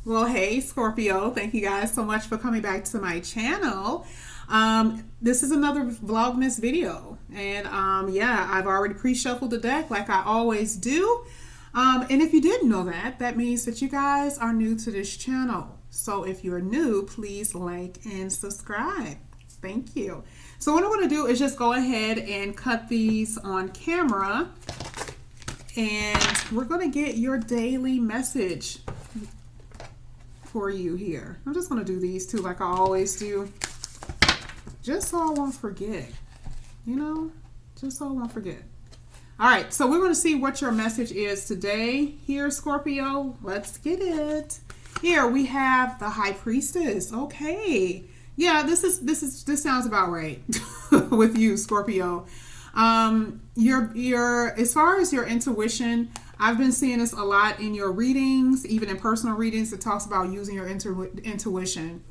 Well, hey, Scorpio. Thank you guys so much for coming back to my channel. This is another Vlogmas video. And yeah, I've already pre-shuffled the deck like I always do. And if you didn't know that, that means that you guys are new to this channel. So if you're new, please like and subscribe. Thank you. So what I'm going to do is just go ahead and cut these on camera. And we're going to get your daily message for you here. I'm just going to do these two like I always do, just so I won't forget, just so I won't forget. All right, so we're going to see what your message is today here, Scorpio. Let's get it. Here we have the High Priestess. Okay. Yeah, this sounds about right with you, Scorpio. Your as far as your intuition, I've been seeing this a lot in your readings, even in personal readings. It talks about using your intuition.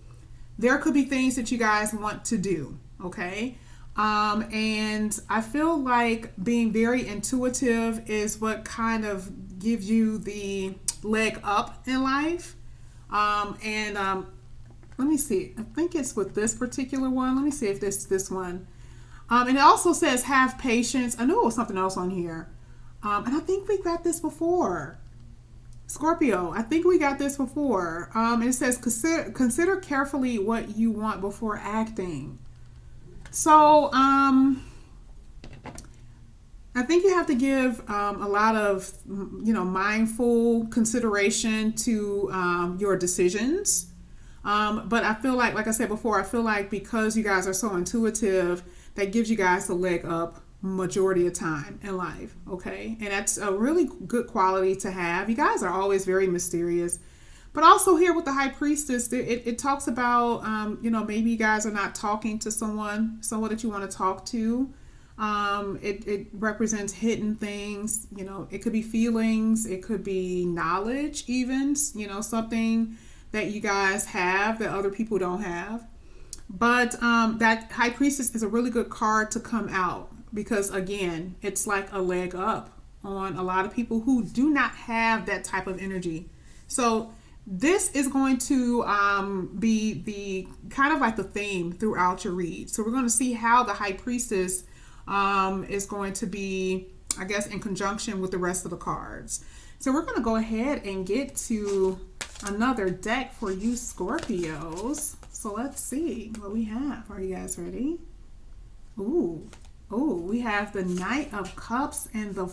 There could be things that you guys want to do, okay? And I feel like being very intuitive is what kind of gives you the leg up in life. Let me see. I think it's with this particular one. Let me see if this one. And it also says have patience. I knew it was something else on here. And I think we got this before. Scorpio, I think we got this before. And it says consider carefully what you want before acting. So I think you have to give a lot of mindful consideration to your decisions. But I feel like I said before, I feel like because you guys are so intuitive, that gives you guys a leg up majority of time in life, okay? And that's a really good quality to have. You guys are always very mysterious. But also here with the High Priestess, it talks about, maybe you guys are not talking to someone that you want to talk to. It represents hidden things. It could be feelings. It could be knowledge even, something that you guys have that other people don't have. But that High Priestess is a really good card to come out because, again, it's like a leg up on a lot of people who do not have that type of energy. So this is going to be the kind of like the theme throughout your read. So we're going to see how the High Priestess is going to be, I guess, in conjunction with the rest of the cards. So we're going to go ahead and get to another deck for you Scorpios. So let's see what we have. Are you guys ready? Ooh, we have the Knight of Cups and the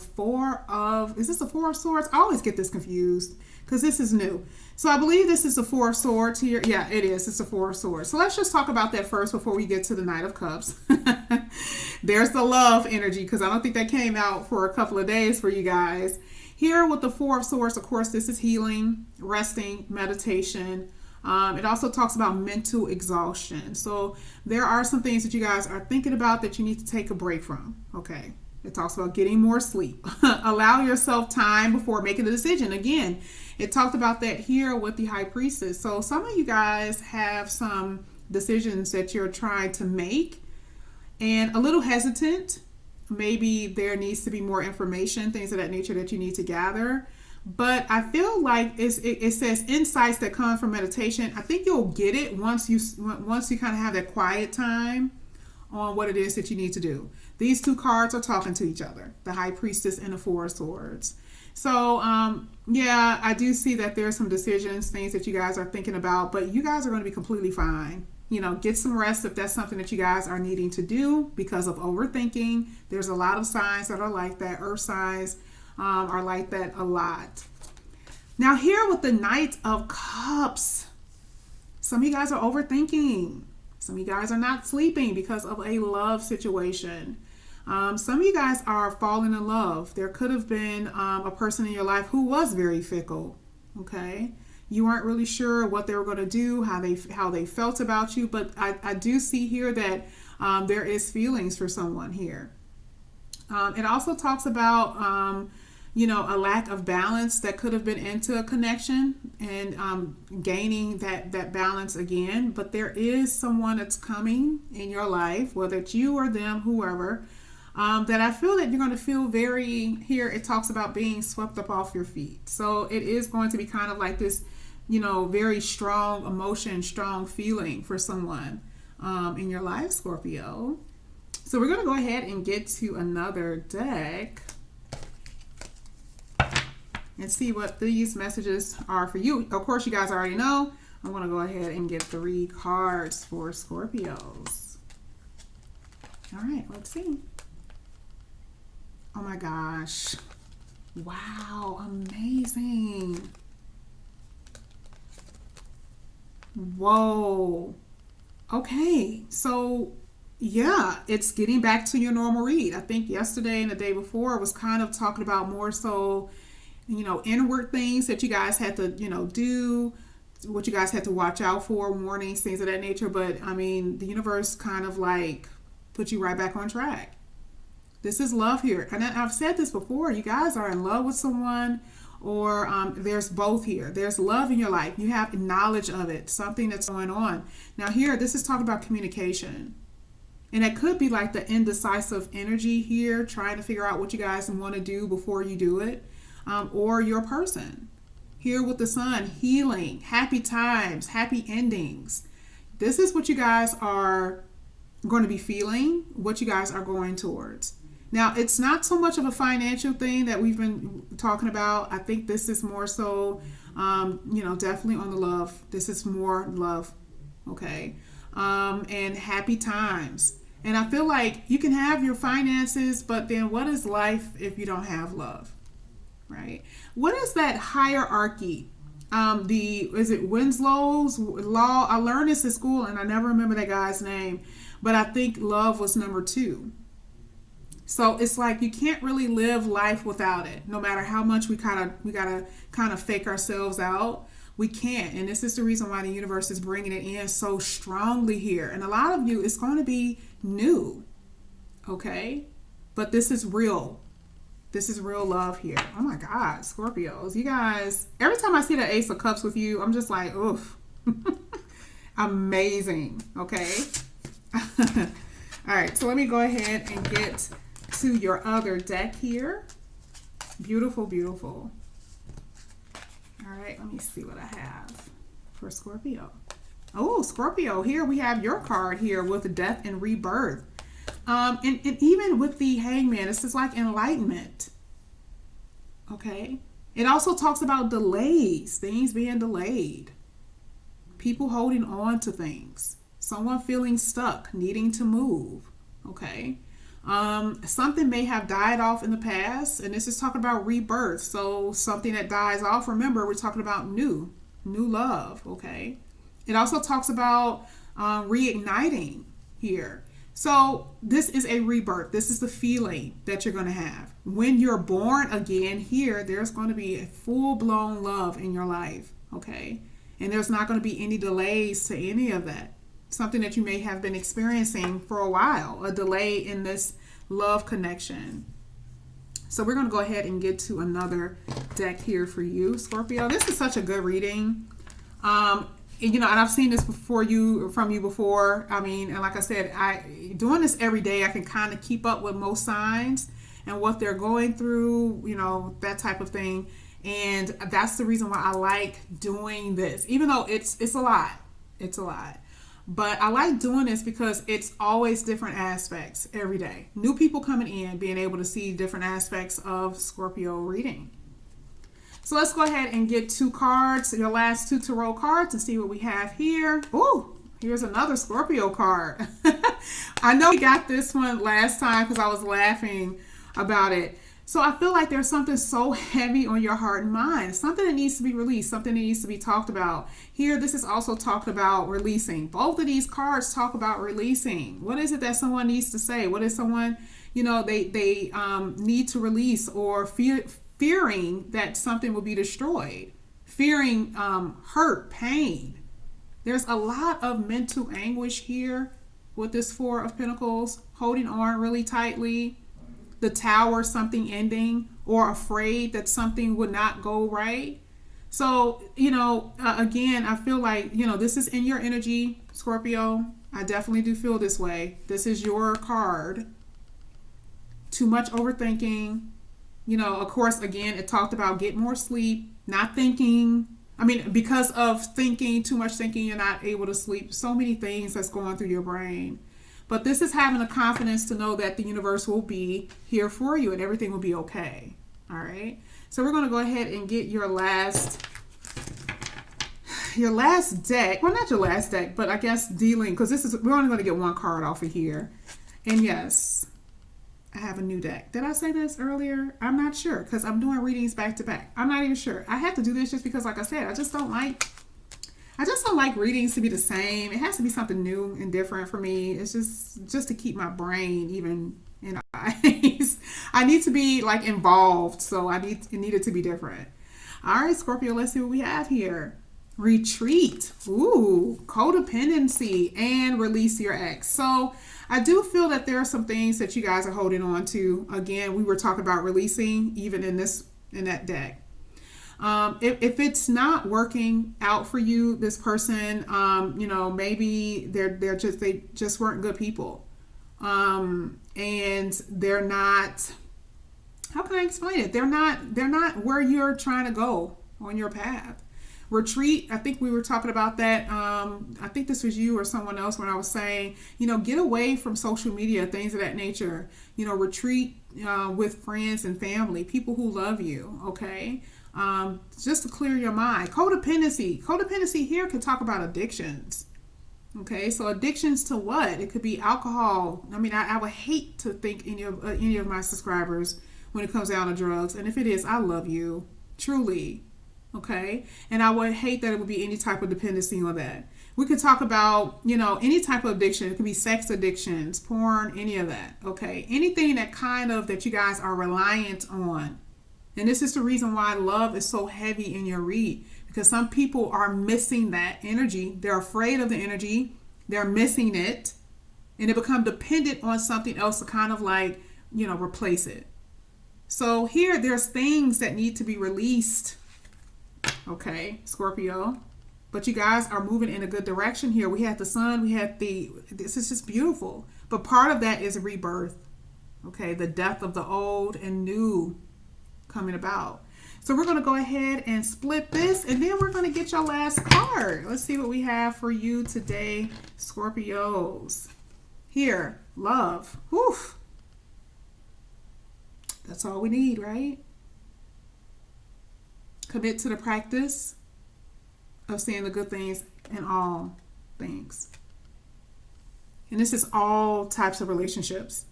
is this the Four of Swords? I always get this confused because this is new. So I believe this is the Four of Swords here. Yeah, it is. It's the Four of Swords. So let's just talk about that first before we get to the Knight of Cups. There's the love energy because I don't think that came out for a couple of days for you guys. Here with the Four of Swords, of course, this is healing, resting, meditation. It also talks about mental exhaustion. So there are some things that you guys are thinking about that you need to take a break from. Okay. It talks about getting more sleep. Allow yourself time before making a decision. Again, it talked about that here with the High Priestess. So some of you guys have some decisions that you're trying to make and a little hesitant. Maybe there needs to be more information, things of that nature that you need to gather. But I feel like it says insights that come from meditation. I think you'll get it once you kind of have that quiet time on what it is that you need to do. These two cards are talking to each other, the High Priestess and the Four of Swords. So yeah, I do see that there's some decisions, things that you guys are thinking about, but you guys are going to be completely fine. Get some rest if that's something that you guys are needing to do because of overthinking. There's a lot of signs that are like that. Earth signs are like that a lot. Now here with the Knight of Cups, some of you guys are overthinking. Some of you guys are not sleeping because of a love situation. Some of you guys are falling in love. There could have been a person in your life who was very fickle. Okay. You weren't really sure what they were going to do, how they felt about you. But I do see here that there is feelings for someone here. It also talks about, a lack of balance that could have been into a connection and gaining that balance again. But there is someone that's coming in your life, whether it's you or them, whoever, that I feel that you're going to feel here it talks about being swept up off your feet. So it is going to be kind of like this very strong emotion, strong feeling for someone in your life, Scorpio. So we're going to go ahead and get to another deck and see what these messages are for you. Of course, you guys already know. I'm going to go ahead and get 3 cards for Scorpios. All right, let's see. Oh my gosh. Wow, amazing. Whoa. Okay, so yeah, it's getting back to your normal read. I think yesterday and the day before was kind of talking about more so, inward things that you guys had to, do, what you guys had to watch out for, warnings, things of that nature. But I mean, the universe kind of like put you right back on track. This is love here. And I've said this before, you guys are in love with someone, or there's both here. There's love in your life. You have knowledge of it, something that's going on. Now here, this is talking about communication. And it could be like the indecisive energy here, trying to figure out what you guys want to do before you do it, or your person. Here with the sun, healing, happy times, happy endings. This is what you guys are going to be feeling, what you guys are going towards. Now, it's not so much of a financial thing that we've been talking about. I think this is more so, definitely on the love. This is more love, okay? And happy times. And I feel like you can have your finances, but then what is life if you don't have love, right? What is that hierarchy? Is it Winslow's law? I learned this in school and I never remember that guy's name, but I think love was number 2. So it's like you can't really live life without it. No matter how much we gotta kind of fake ourselves out, we can't. And this is the reason why the universe is bringing it in so strongly here. And a lot of you, it's going to be new, okay? But this is real. This is real love here. Oh my God, Scorpios, you guys. Every time I see the Ace of Cups with you, I'm just like, oof, amazing. Okay. All right. So let me go ahead and get to your other deck here. Beautiful, beautiful. All right, let me see what I have for Scorpio. Oh, Scorpio, here we have your card here with death and rebirth. And even with the hangman, this is like enlightenment. Okay. It also talks about delays, things being delayed. People holding on to things. Someone feeling stuck, needing to move. Okay. Something may have died off in the past, and this is talking about rebirth. So something that dies off, remember, we're talking about new love, okay? It also talks about reigniting here. So this is a rebirth. This is the feeling that you're going to have. When you're born again here, there's going to be a full-blown love in your life, okay? And there's not going to be any delays to any of that. Something that you may have been experiencing for a while, a delay in this love connection. So we're going to go ahead and get to another deck here for you, Scorpio. This is such a good reading. And I've seen this from you before. I mean, and like I said, doing this every day, I can kind of keep up with most signs and what they're going through, that type of thing. And that's the reason why I like doing this, even though it's a lot. It's a lot. But I like doing this because it's always different aspects every day. New people coming in, being able to see different aspects of Scorpio reading. So let's go ahead and get 2 cards, your last 2 tarot cards, and see what we have here. Oh, here's another Scorpio card. I know we got this one last time because I was laughing about it. So I feel like there's something so heavy on your heart and mind, something that needs to be released, something that needs to be talked about. Here, this is also talked about releasing. Both of these cards talk about releasing. What is it that someone needs to say? What is someone, they need to release, or fearing that something will be destroyed, fearing hurt, pain. There's a lot of mental anguish here with this 4 of Pentacles, holding on really tightly. The Tower, something ending, or afraid that something would not go right. So, again, I feel like, this is in your energy, Scorpio. I definitely do feel this way. This is your card. Too much overthinking. Of course, again, it talked about get more sleep, not thinking, I mean, because of thinking, too much thinking, you're not able to sleep. So many things that's going through your brain. But this is having the confidence to know that the universe will be here for you and everything will be okay. All right. So we're going to go ahead and get your last deck. Well, not your last deck, but I guess dealing, because we're only going to get one card off of here. And yes, I have a new deck. Did I say this earlier? I'm not sure, because I'm doing readings back to back. I'm not even sure. I have to do this just because, like I said, I just don't like readings to be the same. It has to be something new and different for me. It's just to keep my brain even in eyes. I need to be like involved, so it needed to be different. All right, Scorpio, let's see what we have here. Retreat. Ooh, codependency and release your ex. So I do feel that there are some things that you guys are holding on to. Again, we were talking about releasing even in that deck. If it's not working out for you, this person, maybe they just weren't good people. And they're not, how can I explain it? They're not where you're trying to go on your path. Retreat, I think we were talking about that. I think this was you or someone else when I was saying, get away from social media, things of that nature. Retreat with friends and family, people who love you, okay? Just to clear your mind. Codependency here could talk about addictions. Okay, so addictions to what? It could be alcohol. I mean, I would hate to think any of my subscribers when it comes down to drugs. And if it is, I love you, truly. Okay, and I would hate that it would be any type of dependency on that. We could talk about, any type of addiction. It could be sex addictions, porn, any of that. Okay, anything that you guys are reliant on. And this is the reason why love is so heavy in your read, because some people are missing that energy. They're afraid of the energy. They're missing it, and they become dependent on something else to kind of replace it. So here, there's things that need to be released. Okay, Scorpio. But you guys are moving in a good direction here. We had the sun, this is just beautiful. But part of that is a rebirth. Okay, the death of the old and new coming about. So we're going to go ahead and split this, and then we're going to get your last card. Let's see what we have for you today, Scorpios. Here, love. Whew. That's all we need, right? Commit to the practice of seeing the good things in all things. And this is all types of relationships.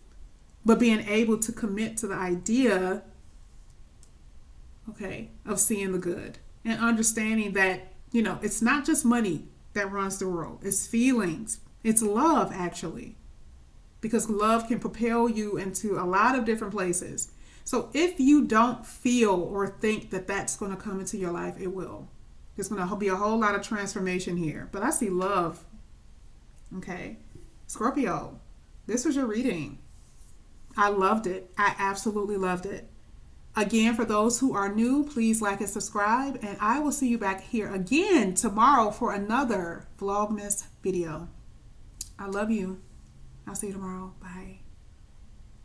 But being able to commit to the idea, of seeing the good. And understanding that, it's not just money that runs the world. It's feelings. It's love, actually. Because love can propel you into a lot of different places. So if you don't feel or think that that's going to come into your life, it will. There's going to be a whole lot of transformation here. But I see love. Okay. Scorpio, this was your reading. I loved it. I absolutely loved it. Again, for those who are new, please like and subscribe. And I will see you back here again tomorrow for another Vlogmas video. I love you. I'll see you tomorrow. Bye.